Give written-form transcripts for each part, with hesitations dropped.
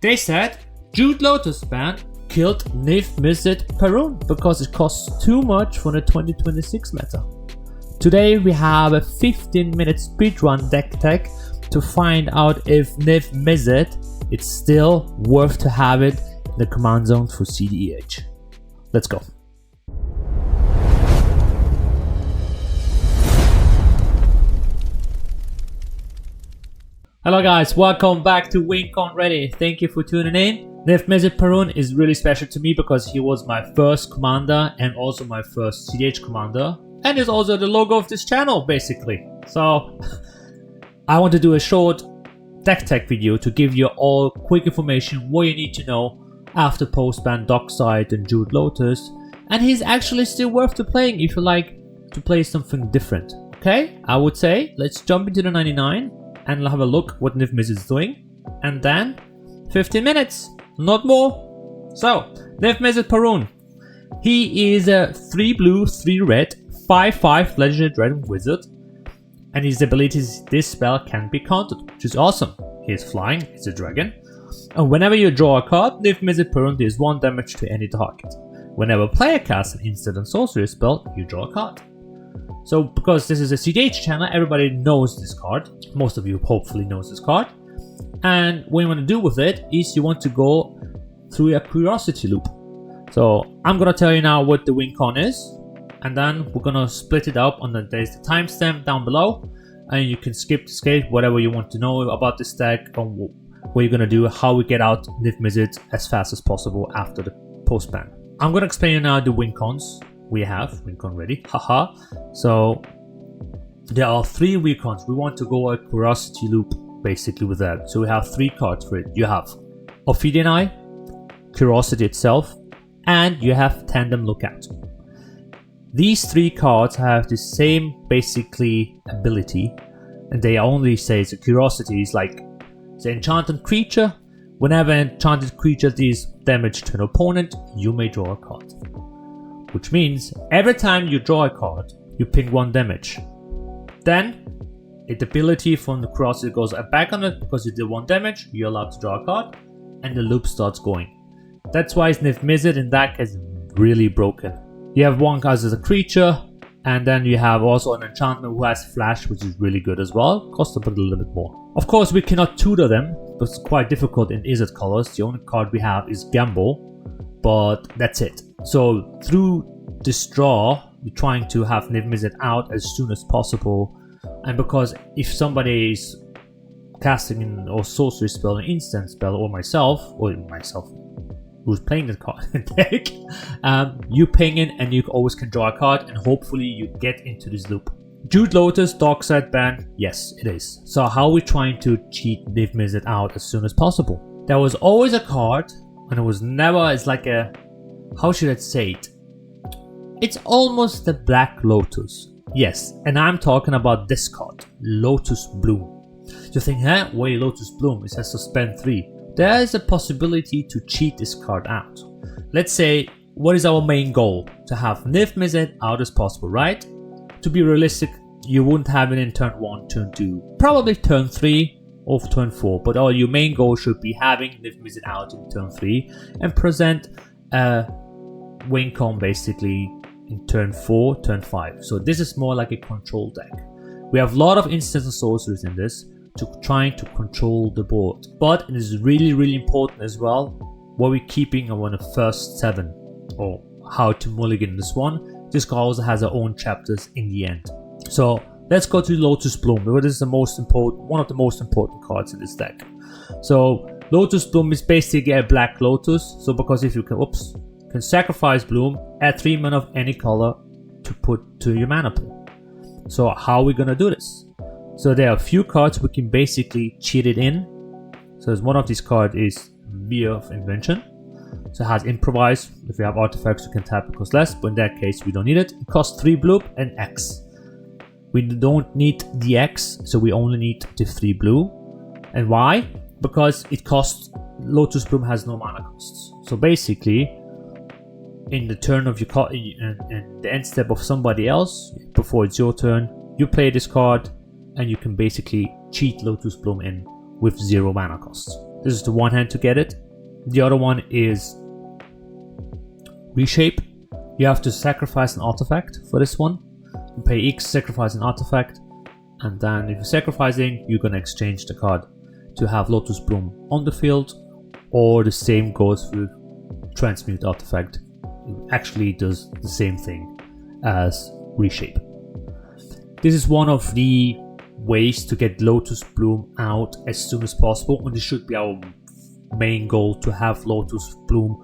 They said Jude Lotus ban killed Niv-Mizzet Parun because it costs too much for the 2026 meta. Today we have a 15-minute speedrun deck tech to find out if Niv-Mizzet it's still worth to have it in the command zone for cEDH. Let's go. Hello guys, welcome back to Wincon Ready. Thank you for tuning in. Niv-Mizzet Parun is really special to me because he was my first commander and also my first cEDH commander, and is also the logo of this channel basically. So I want to do a short deck tech video to give you all quick information what you need to know after post-ban Dockside and Jude Lotus, and he's actually still worth to playing if you like to play something different. Okay, I would say let's jump into the 99 and have a look what Niv-Mizzet is doing, and then 15 minutes, not more. So Niv-Mizzet Parun, he is a 3 blue 3 red 5/5 legendary dragon wizard, and his abilities, this spell can be countered, which is awesome. He is flying, he's a dragon, and whenever you draw a card, Niv-Mizzet Parun deals 1 damage to any target. Whenever a player casts an instant and sorcery spell, you draw a card. So because this is a cEDH channel, everybody knows this card. Most of you hopefully knows this card. And what you want to do with it is you want to go through a curiosity loop. So I'm going to tell you now what the Wincon is, and then we're going to split it up on there's the timestamp down below, and you can skip whatever you want to know about this deck, and what you're going to do, how we get out Niv-Mizzet as fast as possible after the post-ban. I'm going to explain you now the Wincons. We have Wincon Ready, haha. So there are 3 Wincons. We want to go a curiosity loop basically with that. So we have 3 cards for it. You have Ophidian Eye, Curiosity itself, and you have Tandem Lookout. These 3 cards have the same basically ability, and they only say the Curiosity is like the enchanted creature. Whenever an enchanted creature deals damage to an opponent, you may draw a card. Which means every time you draw a card, you ping 1 damage. Then, the ability from the curiosity goes back on it because you did 1 damage, you're allowed to draw a card, and the loop starts going. That's why Niv-Mizzet in that case is really broken. You have 1 card as a creature, and then you have also an enchantment who has flash, which is really good as well. Costs a little bit more. Of course, we cannot tutor them, but it's quite difficult in Izzet colors. The only card we have is Gamble, but that's it. So through this draw, we're trying to have Niv-Mizzet out as soon as possible, and because if somebody is casting an or sorcery spell, an instant spell, or myself who's playing the card deck, you ping in and you always can draw a card, and hopefully you get into this loop. Jude Lotus Dockside ban, yes it is. So how are we trying to cheat Niv-Mizzet out as soon as possible? There was always a card, and it was never, it's like a, how should I say it? It's almost the Black Lotus. Yes, and I'm talking about this card, Lotus Bloom. You think, huh? Why Lotus Bloom? It has to spend 3. There is a possibility to cheat this card out. Let's say, what is our main goal? To have Niv-Mizzet out as possible, right? To be realistic, you wouldn't have it in turn 1, turn 2, probably turn 3 or turn 4, but your main goal should be having Niv-Mizzet out in turn 3 and present a Wincon basically in turn 4, turn 5. So this is more like a control deck. We have a lot of instants and sorceries in this to trying to control the board. But it is really important as well what we're keeping on the first 7, or how to mulligan this one. This card also has our own chapters in the end. So let's go to Lotus Bloom, because this is the most important, one of the most important cards in this deck. So Lotus Bloom is basically a Black Lotus. So because if you can sacrifice Bloom, add 3 mana of any color to put to your mana pool. So how are we gonna do this? So there are a few cards we can basically cheat it in. So one of these cards is Via of Invention. So it has Improvise. If we have artifacts, we can tap it cost less, but in that case we don't need it. It costs 3 blue and X. We don't need the X, so we only need the 3 blue. And why? Because it costs, Lotus Bloom has no mana costs. So basically, in the turn of your card, in the end step of somebody else, before it's your turn, you play this card, and you can basically cheat Lotus Bloom in with 0 mana costs. This is the one hand to get it. The other one is reshape. You have to sacrifice an artifact for this one. You pay X, sacrifice an artifact, and then if you're sacrificing, you're gonna exchange the card to have Lotus Bloom on the field, or the same goes with transmute artifact. It actually does the same thing as reshape. This is one of the ways to get Lotus Bloom out as soon as possible, and this should be our main goal, to have Lotus Bloom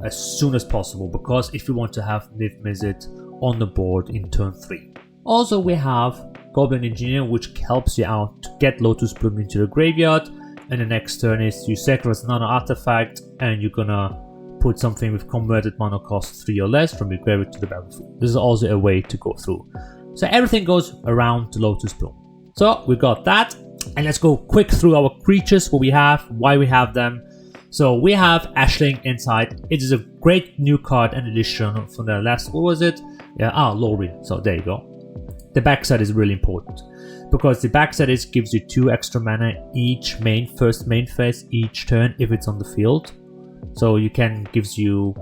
as soon as possible, because if you want to have Niv-Mizzet on the board in turn 3. Also, we have Goblin Engineer, which helps you out to get Lotus Bloom into the graveyard, and the next turn is you sacrifice another artifact and you're gonna put something with converted mana cost 3 or less from your graveyard to the battlefield. This is also a way to go through. So everything goes around the Lotus Bloom. So we got that, and let's go quick through our creatures, what we have, why we have them. So we have Ashling Insight. It is a great new card and addition from the last, what was it? Yeah, Lori. So there you go. The backside is really important, because the backside gives you 2 extra mana each first main phase each turn if it's on the field. So you can gives you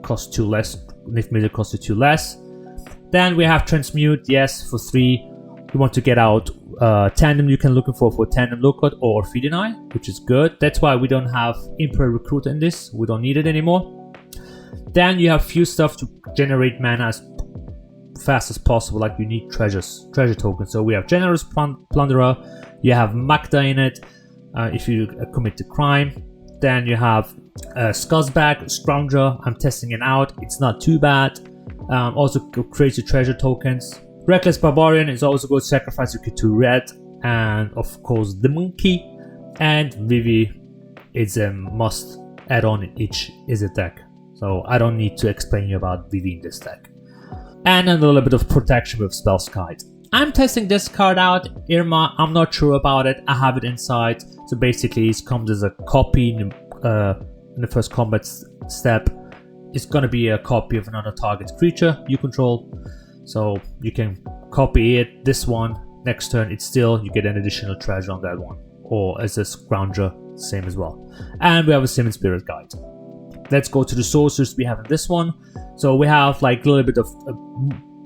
cost 2 less, Niv-Mizzet costs you 2 less. Then we have Transmute, yes, for 3. You want to get out Tandem, you can looking for Tandem Lookout or Feed-Eye, which is good. That's why we don't have Imperial Recruiter in this. We don't need it anymore. Then you have few stuff to generate mana as fast as possible, like you need treasure tokens. So we have Generous Plunderer, you have Magda in it, if you commit a crime. Then you have Scuzzbag, Scrounger. I'm testing it out, it's not too bad. Also creates your treasure tokens. Reckless Barbarian is also good, sacrifice you get 2 red, and of course the Monkey. And Vivi is a must add on in each Izzet deck, so I don't need to explain you about Vivi in this deck. And a little bit of protection with Spell's Guide. I'm testing this card out, Irma. I'm not sure about it. I have it inside, so basically it comes as a copy in the first combat step. It's gonna be a copy of another target creature you control. So you can copy it, this one, next turn it's still, you get an additional treasure on that one. Or as a Scrounger, same as well. And we have a Simon Spirit Guide. Let's go to the sorcerers we have in this one. So we have like a little bit of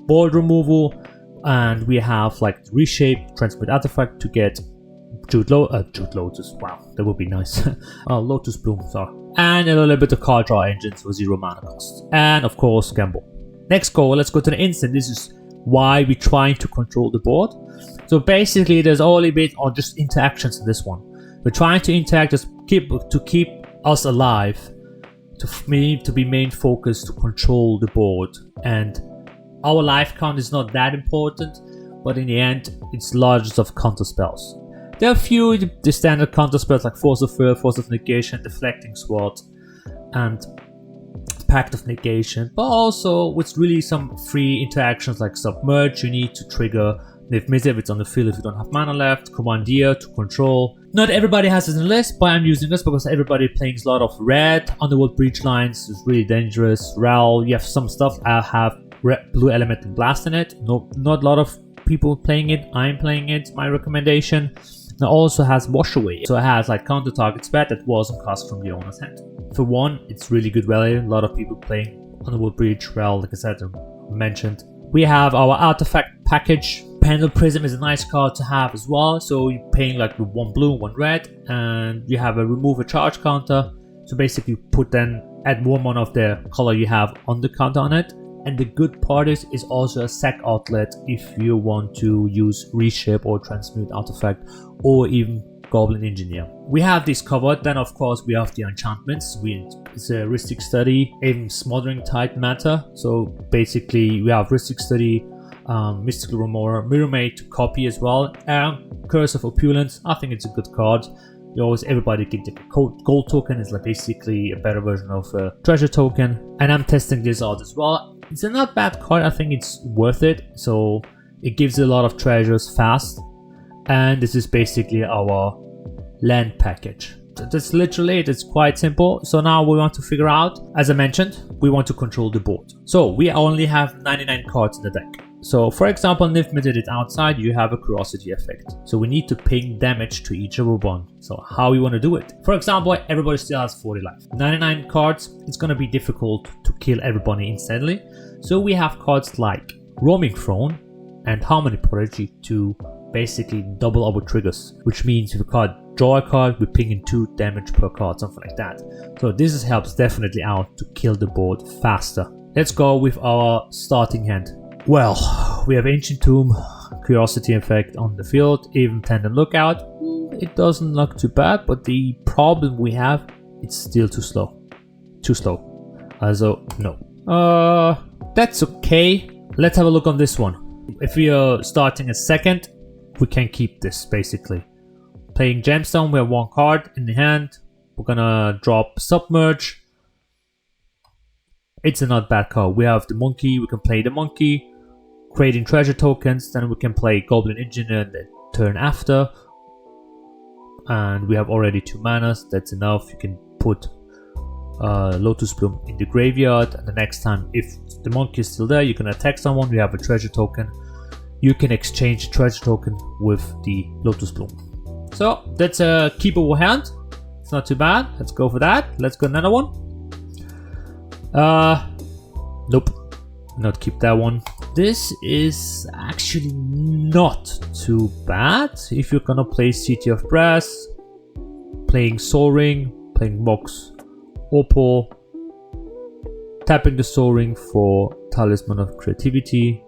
board removal, and we have like reshape, transmute artifact to get Lotus, wow, that would be nice. Lotus Bloom, sorry. And a little bit of card draw engines for 0 mana cost. And of course, Gamble. Next goal, let's go to the instant. This is why we're trying to control the board. So basically, there's only a bit on just interactions in this one. We're trying to interact to keep us alive, to be main focus to control the board. And our life count is not that important, but in the end, it's largest of counter spells. There are a few the standard counter spells like Force of Will, Force of Negation, Deflecting Sword, and Pact of Negation, but also with really some free interactions like Submerge. You need to trigger Niv-Mizzet if it's on the field if you don't have mana left, Commandeer to control. Not everybody has it in the list, but I'm using this because everybody playing a lot of red. Underworld Breach Lines is really dangerous. Ral, you have some stuff. I have Blue Element and Blast in it. No, not a lot of people playing it. I'm playing it, my recommendation. It also has Wash Away, so it has like counter target spell that wasn't cast from the owner's hand. For one, it's really good value. A lot of people playing Underworld Breach, Ral, like I said, mentioned. We have our artifact package. Pendle Prism is a nice card to have as well. So you're paying like 1 blue, 1 red, and you have a remove a charge counter. So basically, add 1 mana of the color you have on the counter on it. And the good part is also a sack outlet if you want to use Reshape or Transmute Artifact, or even Goblin Engineer. We have this covered. Then of course we have the enchantments. It's a Rhystic Study, even Smothering Tide Matter. So basically we have Rhystic Study, Mystical Remora, Mirror Maid to copy as well, and Curse of Opulence. I think it's a good card. Everybody can take a gold token. It's like basically a better version of a treasure token. And I'm testing this out as well. It's a not bad card. I think it's worth it. So it gives a lot of treasures fast. And this is basically our land package. So that's literally it. It's quite simple. So now we want to figure out, as I mentioned, we want to control the board. So we only have 99 cards in the deck. So for example, Niv-Mizzet is outside, you have a curiosity effect. So we need to ping damage to each other one. So how we want to do it? For example, everybody still has 40 life. 99 cards, it's going to be difficult to kill everybody instantly. So we have cards like Roaming Throne and Harmony Prodigy to basically double our triggers. Which means if a card draw a card, we ping in 2 damage per card, something like that. So this helps definitely out to kill the board faster. Let's go with our starting hand. Well, we have Ancient Tomb, Curiosity Effect on the field, even Tandem Lookout. It doesn't look too bad, but the problem we have, it's still too slow. Too slow. Also, no. That's okay. Let's have a look on this one. If we are starting a second, we can keep this basically. Playing Gemstone, we have 1 card in the hand. We're gonna drop Submerge. It's a not bad card. We have the Monkey, we can play the Monkey. Creating treasure tokens, then we can play Goblin Engineer the turn after. And we have already 2 manas, that's enough. You can put Lotus Bloom in the graveyard, and the next time if the Monkey is still there, you can attack someone, we have a treasure token. You can exchange the treasure token with the Lotus Bloom. So that's a keepable hand. It's not too bad. Let's go for that. Let's go another one. Nope. Not keep that one. This is actually not too bad. If you're gonna play City of Brass, playing Soul Ring, playing Mox Opal, tapping the Soul Ring for Talisman of Creativity.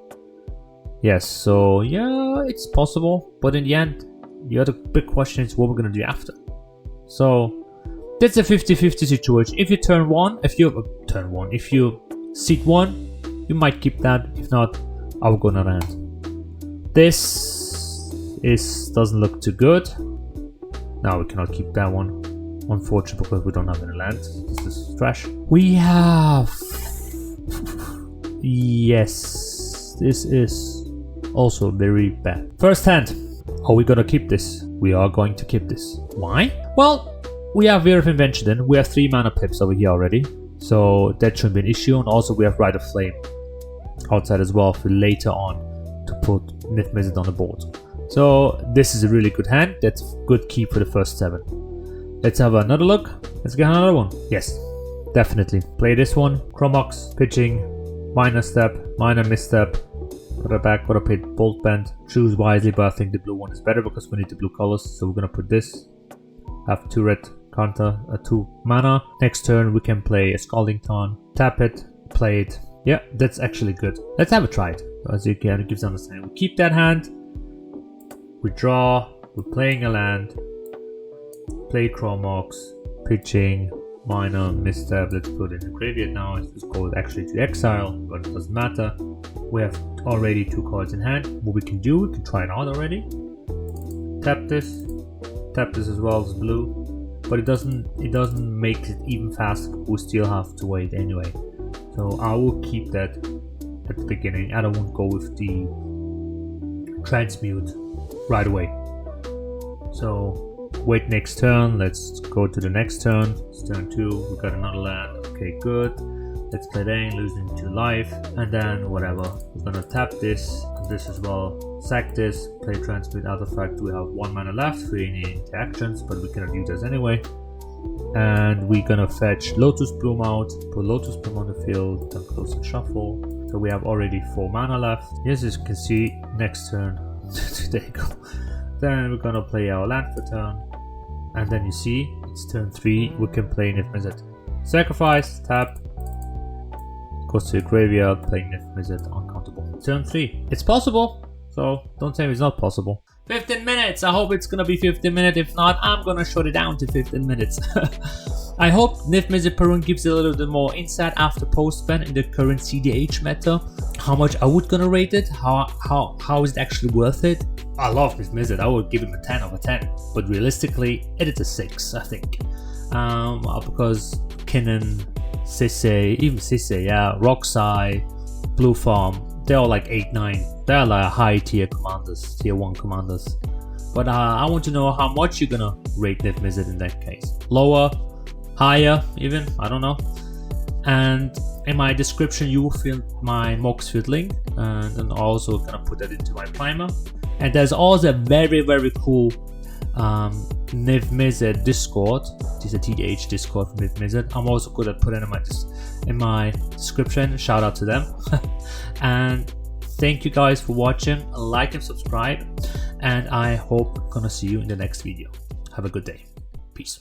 Yes, so yeah, it's possible. But in the end, the other big question is what we're gonna do after. So that's a 50-50 situation. If you turn 1, if you seat 1, you might keep that. If not, I will go on a land. This doesn't look too good. Now we cannot keep that one. Unfortunately, because we don't have any land. This is trash. We have... Yes, this is also very bad. First hand. Are we gonna keep this? We are going to keep this. Why? Well, we have Weir of Invention then. We have 3 mana pips over here already. So that shouldn't be an issue. And also we have Rite of Flame outside as well for later on to put Niv-Mizzet on the board. So this is a really good hand. That's good keep for the first 7. Let's have another look. Let's get another one. Yes, definitely. Play this one. Chromox, pitching, minor step, minor misstep. Got a back, got a pit, bolt bend. Choose wisely, but I think the blue one is better because we need the blue colors. So we're gonna put this. Have 2 red counter, 2 mana. Next turn we can play a Scalding Tarn. Tap it, play it. Yeah, that's actually good. Let's have a try it. As you can, it gives understanding. We keep that hand. We draw. We're playing a land. Play Chromox. Pitching. Minor misstep. Let's put it in the graveyard now. It's called actually to exile, but it doesn't matter. We have already 2 cards in hand. What we can do, we can try it out already. Tap this. Tap this as well as blue. But it doesn't make it even faster. We still have to wait anyway. So I will keep that at the beginning. I don't want to go with the transmute right away. So wait next turn. Let's go to the next turn. It's turn 2. We got another land. Okay, good. Let's play Dane, losing 2 life. And then whatever. We're gonna tap this as well. Sack this. Play transmute artifact. We have 1 mana left for any interactions, but we cannot use this anyway. And we're gonna fetch Lotus Bloom out, put Lotus Bloom on the field, then close and shuffle. So we have already 4 mana left. Yes, as you can see, next turn, there you go. Then we're gonna play our land for turn. And then you see, it's turn 3, we can play Niv-Mizzet. Sacrifice, tap, goes to the graveyard, playing Niv-Mizzet uncountable. Turn 3, it's possible, so don't say it's not possible. 15 minutes! I hope it's gonna be 15 minutes. If not, I'm gonna shut it down to 15 minutes. I hope Niv-Mizzet Parun gives a little bit more insight after post-ban in the current cEDH meta. How much I would gonna rate it, how is it actually worth it. I love Niv-Mizzet, I would give him a 10 over 10. But realistically, it is a 6, I think. Because Kinnan, Sisse, even Sisse, yeah, Roxai, Blue Farm, they're all like 8, 9. They're like high tier commanders, tier 1 commanders. But I want to know how much you're gonna rate Niv-Mizzet in that case. Lower, higher even, I don't know. And In my description you will find my Moxfield link, and I'm also gonna put that into my primer. And there's also a very cool Niv-Mizzet Discord. This is a TDH Discord from Niv-Mizzet. I'm also good at putting in my description. Shout out to them. And thank you guys for watching. Like and subscribe, and I hope I'm gonna see you in the next video. Have a good day. Peace.